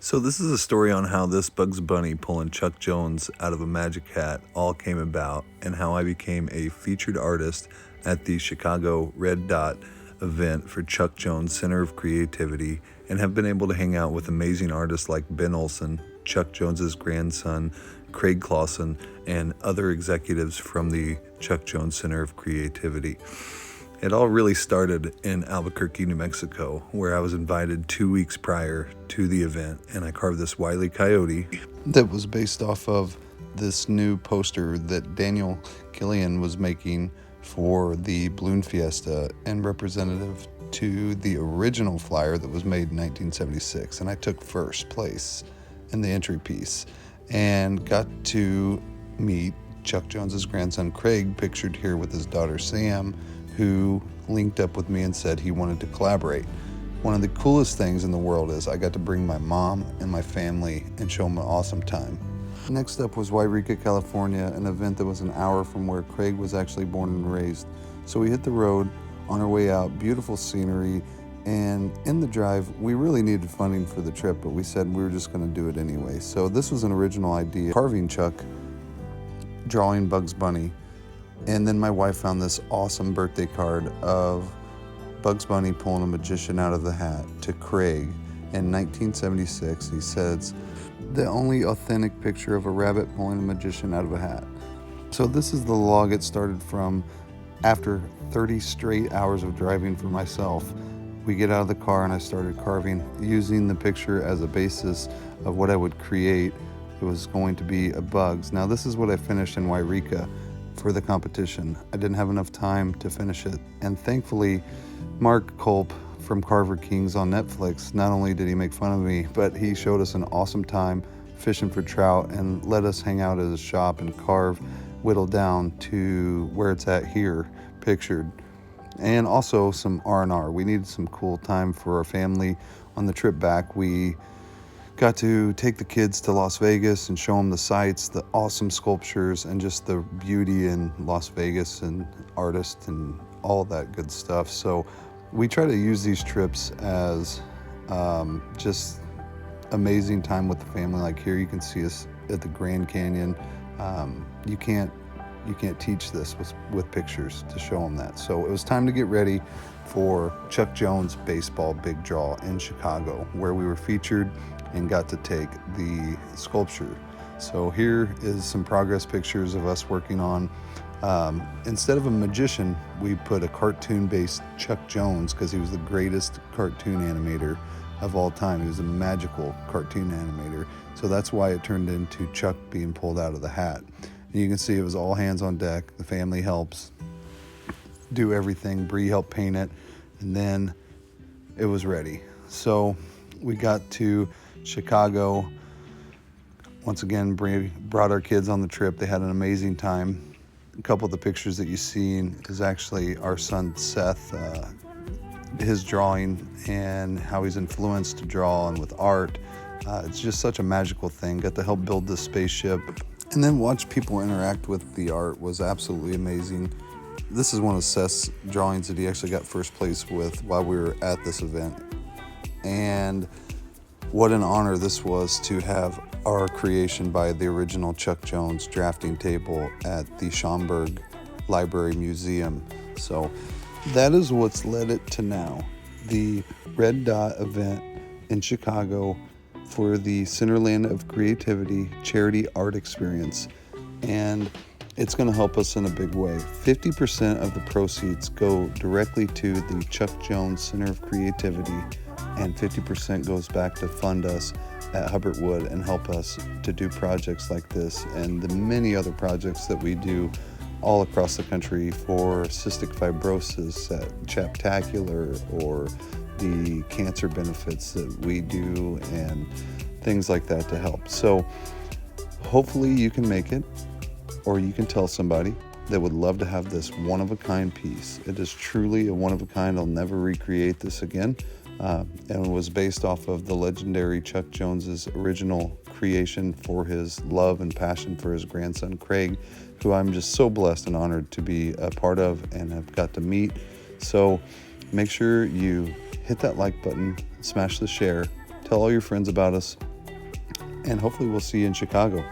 So this is a story on how this Bugs Bunny pulling Chuck Jones out of a magic hat all came about, and how I became a featured artist at the Chicago Red Dot event for Chuck Jones Center of Creativity, and have been able to hang out with amazing artists like Ben Olson, Chuck Jones's grandson, Craig Clausen, and other executives from the Chuck Jones Center of Creativity. It all really started in Albuquerque, New Mexico, where I was invited 2 weeks prior to the event, and I carved this Wile E. Coyote that was based off of this new poster that Daniel Killian was making for the Balloon Fiesta, and representative to the original flyer that was made in 1976. And I took first place in the entry piece and got to meet Chuck Jones's grandson Craig, pictured here with his daughter Sam, who linked up with me and said he wanted to collaborate. One of the coolest things in the world is I got to bring my mom and my family and show them an awesome time. Next up was Yreka, California, an event that was an hour from where Craig was actually born and raised. So we hit the road on our way out, beautiful scenery, and in the drive, we really needed funding for the trip, but we said we were just gonna do it anyway. So this was an original idea, carving Chuck, drawing Bugs Bunny, and then my wife found this awesome birthday card of Bugs Bunny pulling a magician out of the hat to Craig in 1976. He says, the only authentic picture of a rabbit pulling a magician out of a hat. So this is the log it started from. After 30 straight hours of driving for myself, we get out of the car and I started carving, using the picture as a basis of what I would create. It was going to be a Bugs. Now this is what I finished in Yreka for the competition. I didn't have enough time to finish it, and thankfully Mark Culp from Carver Kings on Netflix, not only did he make fun of me, but he showed us an awesome time fishing for trout and let us hang out at his shop and carve, whittle down to where it's at here pictured. And also some R&R. We needed some cool time for our family. On the trip back, we got to take the kids to Las Vegas and show them the sights, the awesome sculptures, and just the beauty in Las Vegas and artists and all that good stuff. So we try to use these trips as just amazing time with the family. Like here you can see us at the Grand Canyon. You can't teach this with pictures to show them that. So it was time to get ready for Chuck Jones Baseball Big Draw in Chicago, where we were featured and got to take the sculpture. So here is some progress pictures of us working on, instead of a magician, we put a cartoon-based Chuck Jones, because he was the greatest cartoon animator of all time. He was a magical cartoon animator. So that's why it turned into Chuck being pulled out of the hat. And you can see it was all hands on deck. The family helps do everything. Bree helped paint it, and then it was ready. So we got to Chicago. Once again, Bree brought our kids on the trip. They had an amazing time. A couple of the pictures that you see is actually our son Seth, his drawing and how he's influenced to draw and with art. It's just such a magical thing. Got to help build this spaceship, and then watch people interact with the art was absolutely amazing. This is one of Seth's drawings that he actually got first place with while we were at this event. And what an honor this was to have our creation by the original Chuck Jones drafting table at the Schomburg Library Museum. So that is what's led it to now, the Red Dot event in Chicago for the Centerland of Creativity Charity Art Experience. And it's going to help us in a big way. 50% of the proceeds go directly to the Chuck Jones Center of Creativity, and 50% goes back to fund us at Hubbard Wood and help us to do projects like this and the many other projects that we do all across the country for cystic fibrosis at Chaptacular, or the cancer benefits that we do and things like that to help. So hopefully you can make it, or you can tell somebody that would love to have this one-of-a-kind piece. It is truly a one-of-a-kind. I'll never recreate this again. And was based off of the legendary Chuck Jones's original creation for his love and passion for his grandson Craig, who I'm just so blessed and honored to be a part of and have got to meet. So make sure you hit that like button, smash the share, tell all your friends about us, and hopefully we'll see you in Chicago.